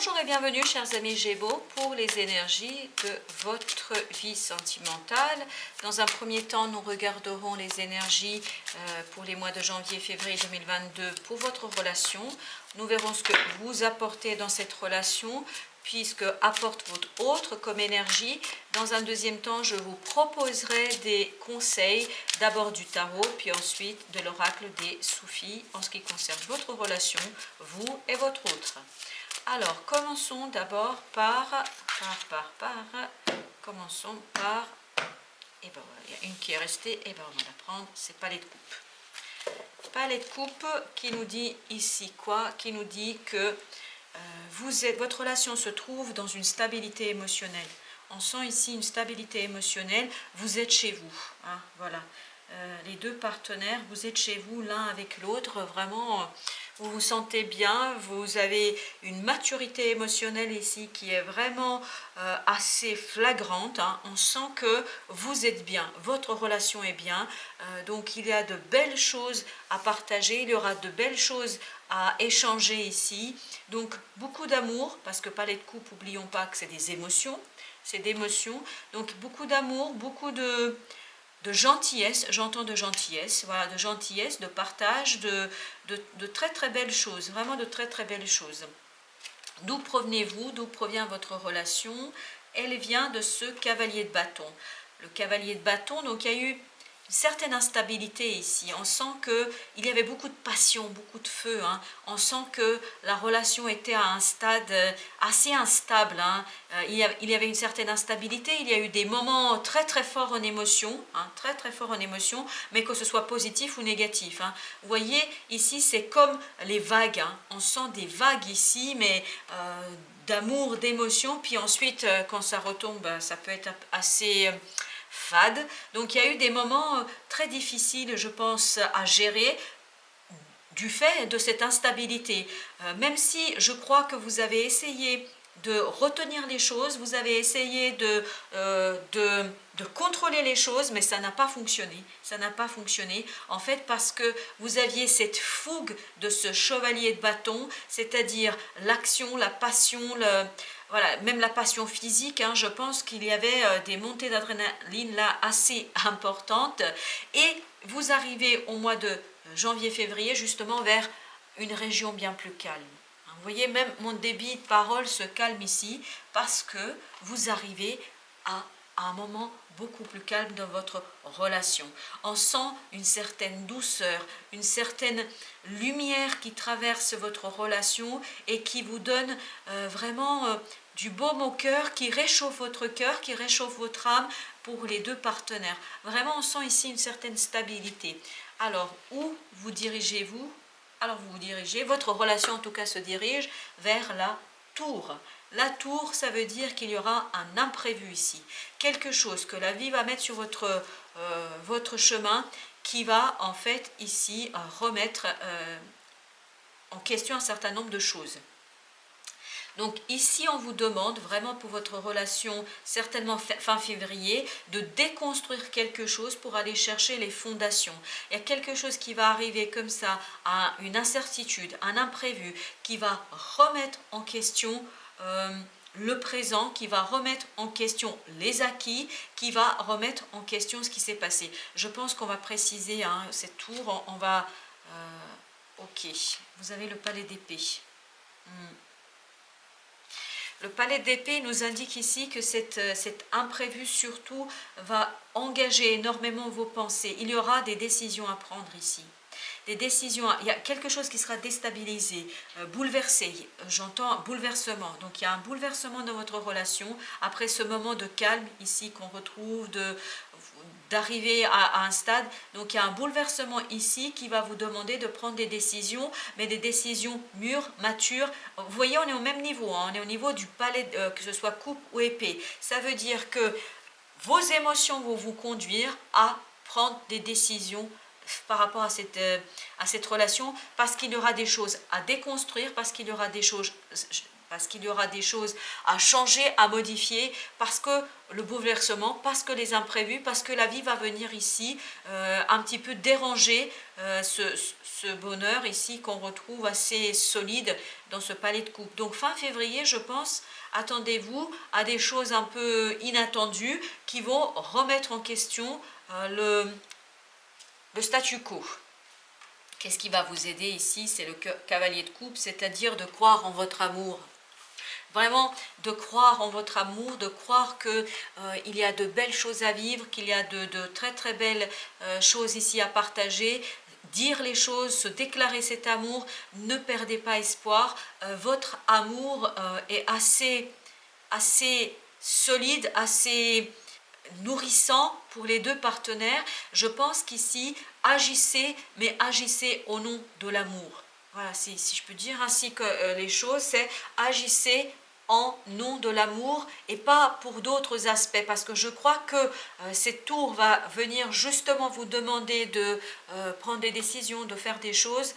Bonjour et bienvenue chers amis Gémeaux pour les énergies de votre vie sentimentale. Dans un premier temps, nous regarderons les énergies pour les mois de janvier et février 2022 pour votre relation. Nous verrons ce que vous apportez dans cette relation, puisque apporte votre autre comme énergie. Dans un deuxième temps, je vous proposerai des conseils, d'abord du tarot, puis ensuite de l'oracle des soufis en ce qui concerne votre relation, vous et votre autre. Alors, commençons d'abord commençons par, et ben voilà, il y a une qui est restée, et ben on va la prendre, c'est palais de coupe. Palais de coupe qui nous dit ici quoi? Qui nous dit que votre relation se trouve dans une stabilité émotionnelle. On sent ici une stabilité émotionnelle, vous êtes chez vous, hein, voilà. Les deux partenaires, vous êtes chez vous l'un avec l'autre, vraiment vous vous sentez bien, vous avez une maturité émotionnelle ici qui est vraiment assez flagrante, hein. On sent que vous êtes bien, votre relation est bien, donc il y a de belles choses à partager, il y aura de belles choses à échanger ici, donc beaucoup d'amour, parce que palais de coupe, n'oublions pas que c'est des émotions, c'est d'émotions, donc beaucoup d'amour, beaucoup de gentillesse, j'entends de gentillesse, voilà, de gentillesse, de partage, de très très belles choses, vraiment de très très belles choses. D'où provenez-vous, d'où provient votre relation? Elle vient de ce cavalier de bâton. Le cavalier de bâton, donc il y a eu une certaine instabilité ici. On sent qu'il y avait beaucoup de passion, beaucoup de feu, hein. On sent que la relation était à un stade assez instable, hein. Il y avait une certaine instabilité, il y a eu des moments très très forts en émotion, hein, très très forts en émotion, mais que ce soit positif ou négatif, hein. Vous voyez, ici c'est comme les vagues, hein. On sent des vagues ici, mais d'amour, d'émotion, puis ensuite quand ça retombe, ça peut être assez fade. Donc il y a eu des moments très difficiles, je pense, à gérer du fait de cette instabilité. Même si je crois que vous avez essayé de retenir les choses, vous avez essayé de contrôler les choses, mais ça n'a pas fonctionné. Ça n'a pas fonctionné, en fait, parce que vous aviez cette fougue de ce chevalier de bâton, c'est-à-dire l'action, la passion, voilà, même la passion physique, hein. Je pense qu'il y avait des montées d'adrénaline là assez importantes, et vous arrivez au mois de janvier-février justement vers une région bien plus calme. Vous voyez, même mon débit de parole se calme ici parce que vous arrivez à un moment beaucoup plus calme dans votre relation. On sent une certaine douceur, une certaine lumière qui traverse votre relation et qui vous donne vraiment du baume au cœur, qui réchauffe votre cœur, qui réchauffe votre âme pour les deux partenaires. Vraiment, on sent ici une certaine stabilité. Alors, où vous dirigez-vous? Alors vous vous dirigez, votre relation en tout cas se dirige vers la tour. La tour, ça veut dire qu'il y aura un imprévu ici. Quelque chose que la vie va mettre sur votre chemin qui va en fait ici remettre en question un certain nombre de choses. Donc ici, on vous demande vraiment pour votre relation, certainement fin février, de déconstruire quelque chose pour aller chercher les fondations. Il y a quelque chose qui va arriver comme ça, une incertitude, un imprévu, qui va remettre en question le présent, qui va remettre en question les acquis, qui va remettre en question ce qui s'est passé. Je pense qu'on va préciser cette tour, on va... ok, vous avez le palais d'épée. Le palais d'épée nous indique ici que cet imprévu surtout va engager énormément vos pensées. Il y aura des décisions à prendre ici. Des décisions, il y a quelque chose qui sera déstabilisé, bouleversé, j'entends bouleversement. Donc il y a un bouleversement dans votre relation après ce moment de calme ici qu'on retrouve, d'arriver à un stade. Donc il y a un bouleversement ici qui va vous demander de prendre des décisions, mais des décisions mûres, matures. Vous voyez, on est au même niveau, hein, on est au niveau du palais, que ce soit coupe ou épée. Ça veut dire que vos émotions vont vous conduire à prendre des décisions par rapport à cette relation, parce qu'il y aura des choses à déconstruire, parce qu'il y aura des choses à changer, à modifier, parce que le bouleversement, parce que les imprévus, parce que la vie va venir ici un petit peu déranger ce bonheur ici qu'on retrouve assez solide dans ce palais de coupe. Donc fin février, je pense, attendez-vous à des choses un peu inattendues qui vont remettre en question le statu quo. Qu'est-ce qui va vous aider ici? C'est le cavalier de coupe, c'est-à-dire de croire en votre amour. Vraiment de croire en votre amour, de croire qu'il y a de belles choses à vivre, qu'il y a de très très belles choses ici à partager. Dire les choses, se déclarer cet amour, ne perdez pas espoir. Votre amour est assez solide, assez nourrissant pour les deux partenaires. Je pense qu'ici, agissez, mais agissez au nom de l'amour. Voilà, si je peux dire ainsi que les choses, c'est agissez en nom de l'amour et pas pour d'autres aspects, parce que je crois que cette tour va venir justement vous demander de prendre des décisions, de faire des choses,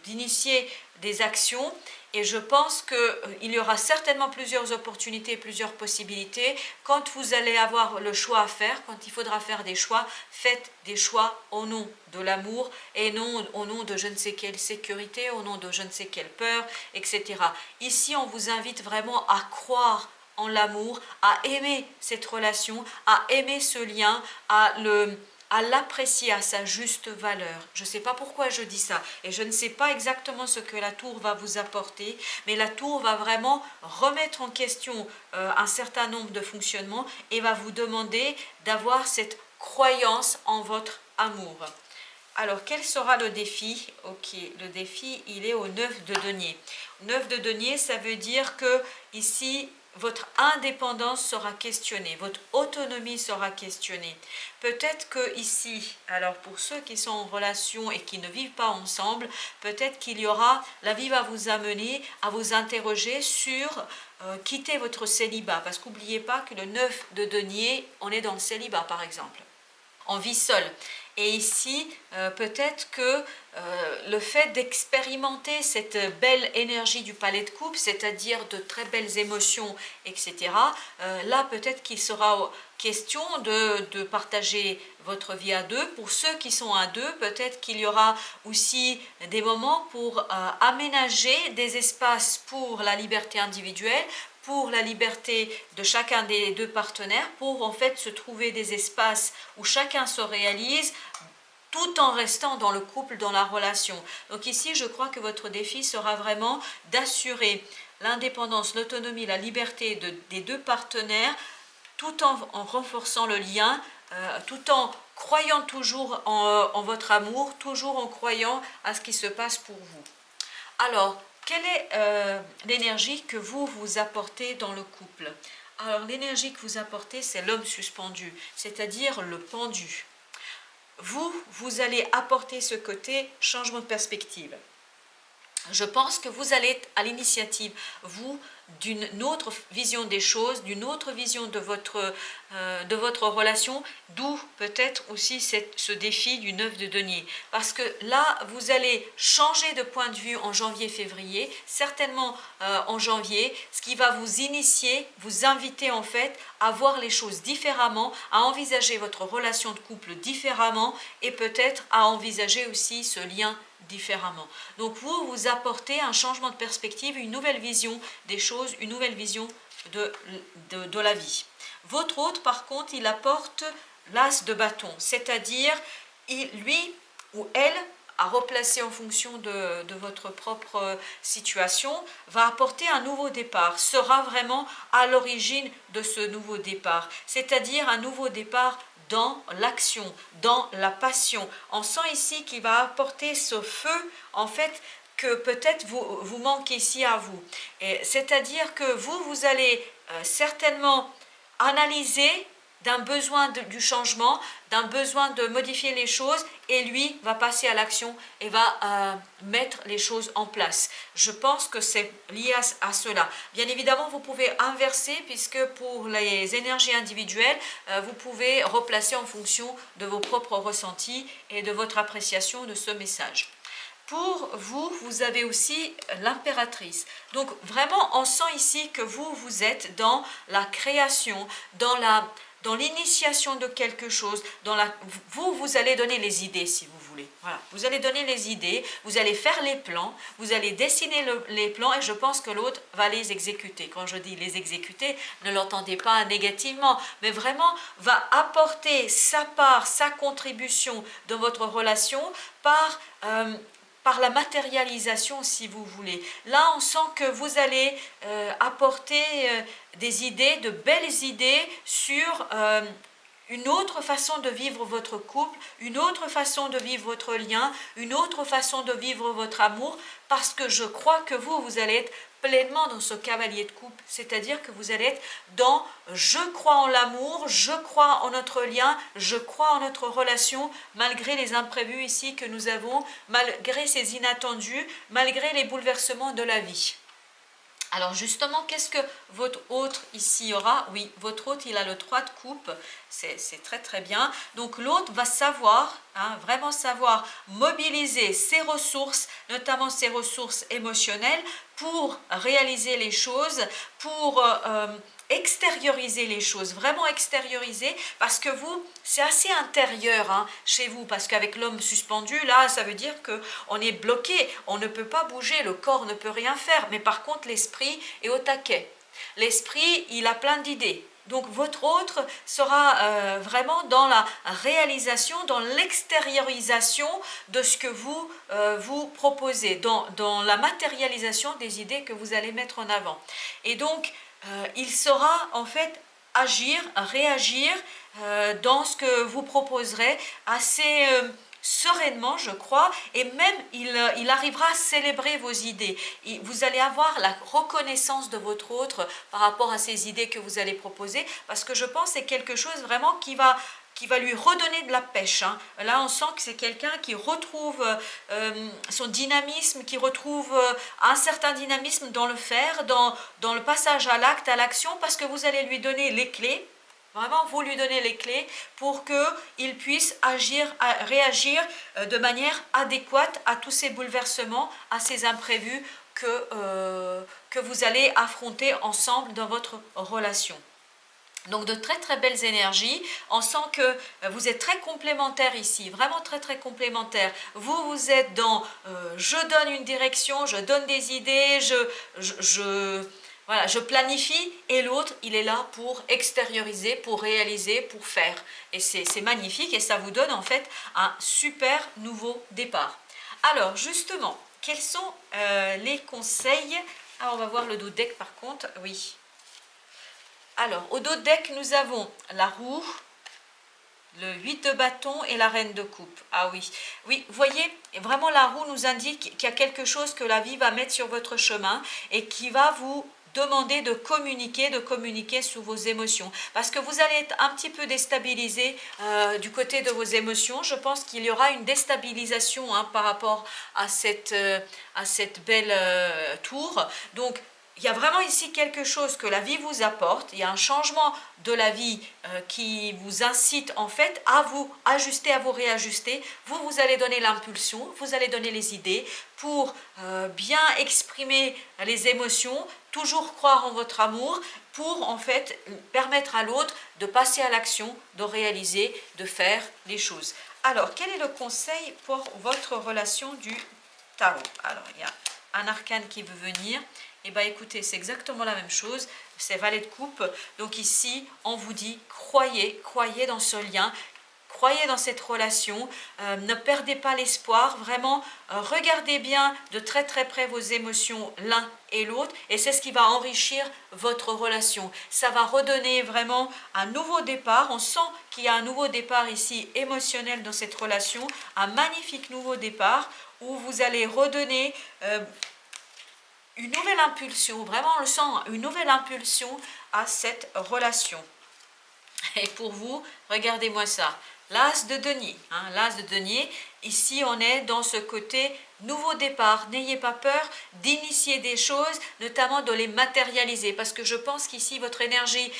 d'initier des actions, et je pense qu'il y aura certainement plusieurs opportunités, plusieurs possibilités. Quand vous allez avoir le choix à faire, quand il faudra faire des choix, faites des choix au nom de l'amour et non au nom de je ne sais quelle sécurité, au nom de je ne sais quelle peur, etc. Ici, on vous invite vraiment à croire en l'amour, à aimer cette relation, à aimer ce lien, à l'apprécier à sa juste valeur. Je ne sais pas pourquoi je dis ça et je ne sais pas exactement ce que la tour va vous apporter, mais la tour va vraiment remettre en question un certain nombre de fonctionnements et va vous demander d'avoir cette croyance en votre amour. Alors, quel sera le défi? Ok, le défi, il est au 9 de denier. 9 de denier, ça veut dire que ici, votre indépendance sera questionnée, votre autonomie sera questionnée. Peut-être que ici, alors pour ceux qui sont en relation et qui ne vivent pas ensemble, peut-être qu'il y aura, la vie va vous amener à vous interroger sur quitter votre célibat. Parce qu'oubliez pas que le 9 de denier, on est dans le célibat par exemple. On vit seul. Et ici, peut-être que le fait d'expérimenter cette belle énergie du palais de coupe, c'est-à-dire de très belles émotions, etc., là peut-être qu'il sera question de partager votre vie à deux. Pour ceux qui sont à deux, peut-être qu'il y aura aussi des moments pour aménager des espaces pour la liberté individuelle, pour la liberté de chacun des deux partenaires, pour en fait se trouver des espaces où chacun se réalise tout en restant dans le couple, dans la relation. Donc ici, je crois que votre défi sera vraiment d'assurer l'indépendance, l'autonomie, la liberté des deux partenaires, tout en renforçant le lien, tout en croyant toujours en votre amour, toujours en croyant à ce qui se passe pour vous. Alors, quelle est l'énergie que vous apportez dans le couple? Alors, l'énergie que vous apportez, c'est l'homme suspendu, c'est-à-dire le pendu. Vous allez apporter ce côté changement de perspective. Je pense que vous allez être à l'initiative, vous, d'une autre vision des choses, d'une autre vision de votre relation, d'où peut-être aussi ce défi du 9 de denier. Parce que là, vous allez changer de point de vue en janvier-février, certainement en janvier, ce qui va vous initier, vous inviter en fait à voir les choses différemment, à envisager votre relation de couple différemment et peut-être à envisager aussi ce lien différemment. Donc vous apportez un changement de perspective, une nouvelle vision des choses, une nouvelle vision de la vie. Votre hôte, par contre, il apporte l'as de bâton, c'est-à-dire lui ou elle, à replacer en fonction de votre propre situation, va apporter un nouveau départ, sera vraiment à l'origine de ce nouveau départ, c'est-à-dire un nouveau départ dans l'action, dans la passion. On sent ici qu'il va apporter ce feu, en fait, que peut-être vous manquez ici à vous. C'est-à-dire que vous allez certainement analyser d'un besoin du changement, d'un besoin de modifier les choses, et lui va passer à l'action et va mettre les choses en place. Je pense que c'est lié à cela. Bien évidemment, vous pouvez inverser, puisque pour les énergies individuelles, vous pouvez replacer en fonction de vos propres ressentis et de votre appréciation de ce message. Pour vous, vous avez aussi l'impératrice. Donc vraiment, on sent ici que vous êtes dans la création, dans l'initiation de quelque chose, vous allez donner les idées si vous voulez. voulez. Voilà, vous allez donner les idées, vous allez faire les plans, vous allez dessiner les plans et je pense que l'autre va les exécuter. Quand je dis les exécuter, ne l'entendez pas négativement, mais vraiment va apporter sa part, sa contribution dans votre relation par la matérialisation, si vous voulez. Là, on sent que vous allez apporter des idées, de belles idées sur une autre façon de vivre votre couple, une autre façon de vivre votre lien, une autre façon de vivre votre amour, parce que je crois que vous allez être pleinement dans ce cavalier de coupe, c'est-à-dire que vous allez être dans « je crois en l'amour, je crois en notre lien, je crois en notre relation », malgré les imprévus ici que nous avons, malgré ces inattendus, malgré les bouleversements de la vie. Alors justement, qu'est-ce que votre hôte ici aura? Oui, votre hôte, il a le 3 de coupe, c'est très très bien. Donc l'hôte va savoir, vraiment savoir mobiliser ses ressources, notamment ses ressources émotionnelles, pour réaliser les choses, pour extérioriser les choses, vraiment extérioriser, parce que vous, c'est assez intérieur chez vous, parce qu'avec l'homme suspendu, là, ça veut dire qu'on est bloqué, on ne peut pas bouger, le corps ne peut rien faire, mais par contre, l'esprit est au taquet. L'esprit, il a plein d'idées. Donc votre autre sera vraiment dans la réalisation, dans l'extériorisation de ce que vous vous proposez, dans la matérialisation des idées que vous allez mettre en avant. Et donc, il saura en fait agir, réagir dans ce que vous proposerez assez sereinement, je crois, et même il arrivera à célébrer vos idées. Vous allez avoir la reconnaissance de votre autre par rapport à ces idées que vous allez proposer, parce que je pense que c'est quelque chose vraiment qui va lui redonner de la pêche. Là, on sent que c'est quelqu'un qui retrouve son dynamisme, qui retrouve un certain dynamisme dans le faire, dans le passage à l'acte, à l'action, parce que vous allez lui donner les clés. Vraiment, vous lui donnez les clés pour qu'il puisse réagir de manière adéquate à tous ces bouleversements, à ces imprévus que vous allez affronter ensemble dans votre relation. Donc de très très belles énergies, on sent que vous êtes très complémentaires ici, vraiment très très complémentaires. Vous êtes dans je donne une direction, je donne des idées, voilà, je planifie, et l'autre il est là pour extérioriser, pour réaliser, pour faire. Et c'est magnifique et ça vous donne en fait un super nouveau départ. Alors justement, quels sont les conseils? On va voir le dos deck par contre, oui. Alors, au dos deck, nous avons la roue, le 8 de bâton et la reine de coupe. Ah oui, oui, vous voyez, vraiment la roue nous indique qu'il y a quelque chose que la vie va mettre sur votre chemin et qui va vous demander de communiquer sur vos émotions. Parce que vous allez être un petit peu déstabilisé du côté de vos émotions. Je pense qu'il y aura une déstabilisation par rapport à cette belle tour. Donc, il y a vraiment ici quelque chose que la vie vous apporte, il y a un changement de la vie qui vous incite en fait à vous ajuster, à vous réajuster. Vous allez donner l'impulsion, vous allez donner les idées pour bien exprimer les émotions, toujours croire en votre amour, pour en fait permettre à l'autre de passer à l'action, de réaliser, de faire les choses. Alors, quel est le conseil pour votre relation du tarot? Alors, il y a un arcane qui veut venir. Eh bien écoutez, c'est exactement la même chose, c'est valet de coupe. Donc ici, on vous dit, croyez dans ce lien, croyez dans cette relation, ne perdez pas l'espoir, vraiment, regardez bien de très très près vos émotions l'un et l'autre, et c'est ce qui va enrichir votre relation. Ça va redonner vraiment un nouveau départ, on sent qu'il y a un nouveau départ ici émotionnel dans cette relation, un magnifique nouveau départ, où vous allez redonner une nouvelle impulsion, vraiment on le sent, une nouvelle impulsion à cette relation. Et pour vous, regardez-moi ça, l'as de denier, l'as de denier, ici on est dans ce côté nouveau départ. N'ayez pas peur d'initier des choses, notamment de les matérialiser, parce que je pense qu'ici votre énergie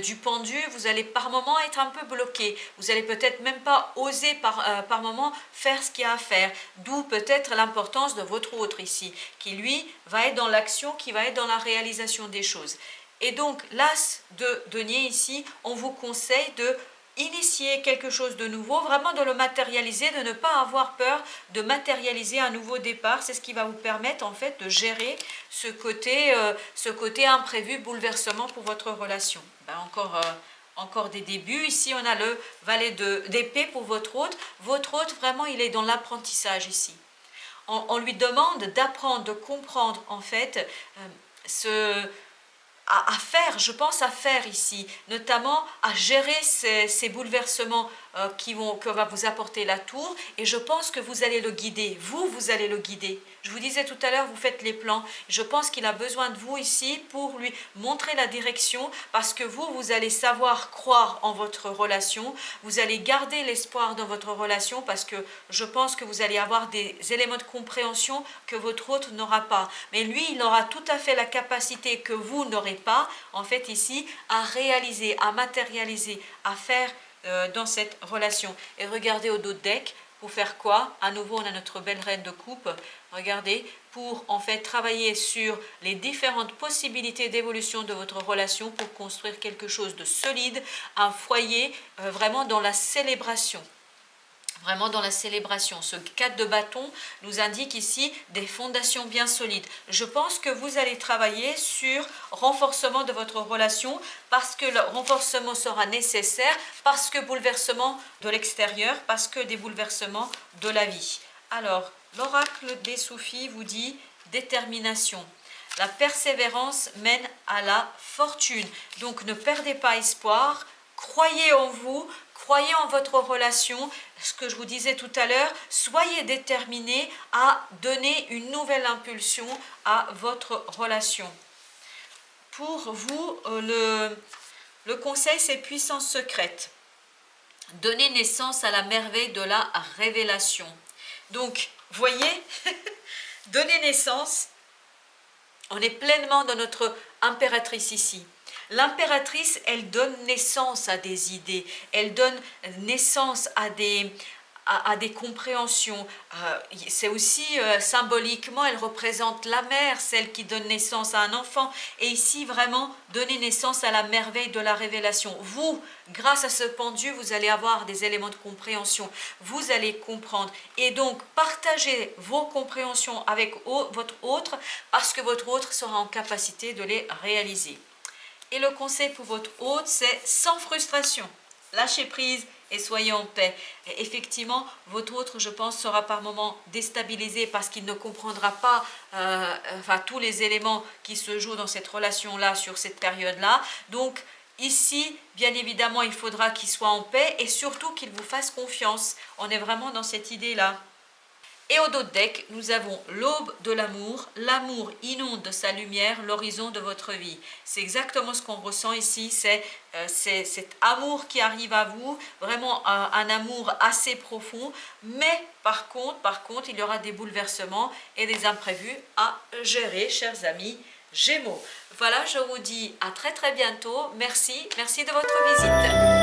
du pendu, vous allez par moment être un peu bloqué, vous allez peut-être même pas oser par moment faire ce qu'il y a à faire, d'où peut-être l'importance de votre autre ici, qui lui va être dans l'action, qui va être dans la réalisation des choses. Et donc l'as de denier ici, on vous conseille de initier quelque chose de nouveau, vraiment de le matérialiser, de ne pas avoir peur de matérialiser un nouveau départ. C'est ce qui va vous permettre en fait de gérer ce côté imprévu, bouleversement pour votre relation. Encore des débuts. Ici, on a le valet d'épée pour votre hôte. Votre hôte, vraiment, il est dans l'apprentissage ici. On lui demande d'apprendre, de comprendre en fait à faire, je pense à faire ici, notamment à gérer ces bouleversements que va vous apporter la tour, et je pense que vous allez le guider, vous allez le guider. Je vous disais tout à l'heure, vous faites les plans, je pense qu'il a besoin de vous ici pour lui montrer la direction, parce que vous allez savoir croire en votre relation, vous allez garder l'espoir dans votre relation, parce que je pense que vous allez avoir des éléments de compréhension que votre hôte n'aura pas, mais lui, il aura tout à fait la capacité que vous n'aurez pas, en fait ici, à réaliser, à matérialiser, à faire dans cette relation. Et regardez au dos de deck, pour faire quoi? À nouveau, on a notre belle reine de coupe. Regardez, pour en fait travailler sur les différentes possibilités d'évolution de votre relation pour construire quelque chose de solide, un foyer vraiment dans la célébration. Vraiment dans la célébration. Ce 4 de bâton nous indique ici des fondations bien solides. Je pense que vous allez travailler sur renforcement de votre relation parce que le renforcement sera nécessaire, parce que bouleversement de l'extérieur, parce que des bouleversements de la vie. Alors, l'oracle des Soufis vous dit détermination. La persévérance mène à la fortune. Donc ne perdez pas espoir, croyez en vous, croyez en votre relation. Ce que je vous disais tout à l'heure, soyez déterminés à donner une nouvelle impulsion à votre relation. Pour vous, le conseil, c'est puissance secrète. Donnez naissance à la merveille de la révélation. Donc, voyez, donner naissance, on est pleinement dans notre impératrice ici. L'impératrice, elle donne naissance à des idées, elle donne naissance à des compréhensions. C'est aussi symboliquement, elle représente la mère, celle qui donne naissance à un enfant. Et ici, vraiment, donner naissance à la merveille de la révélation. Vous, grâce à ce pendu, vous allez avoir des éléments de compréhension. Vous allez comprendre. Et donc, partagez vos compréhensions avec votre autre, parce que votre autre sera en capacité de les réaliser. Et le conseil pour votre hôte, c'est sans frustration. Lâchez prise et soyez en paix. Et effectivement, votre autre, je pense, sera par moments déstabilisé parce qu'il ne comprendra pas tous les éléments qui se jouent dans cette relation-là, sur cette période-là. Donc, ici, bien évidemment, il faudra qu'il soit en paix et surtout qu'il vous fasse confiance. On est vraiment dans cette idée-là. Et au dos de deck, nous avons l'aube de l'amour. L'amour inonde de sa lumière l'horizon de votre vie. C'est exactement ce qu'on ressent ici. C'est cet amour qui arrive à vous, vraiment un amour assez profond. Mais par contre, il y aura des bouleversements et des imprévus à gérer, chers amis Gémeaux. Voilà, je vous dis à très bientôt. Merci de votre visite.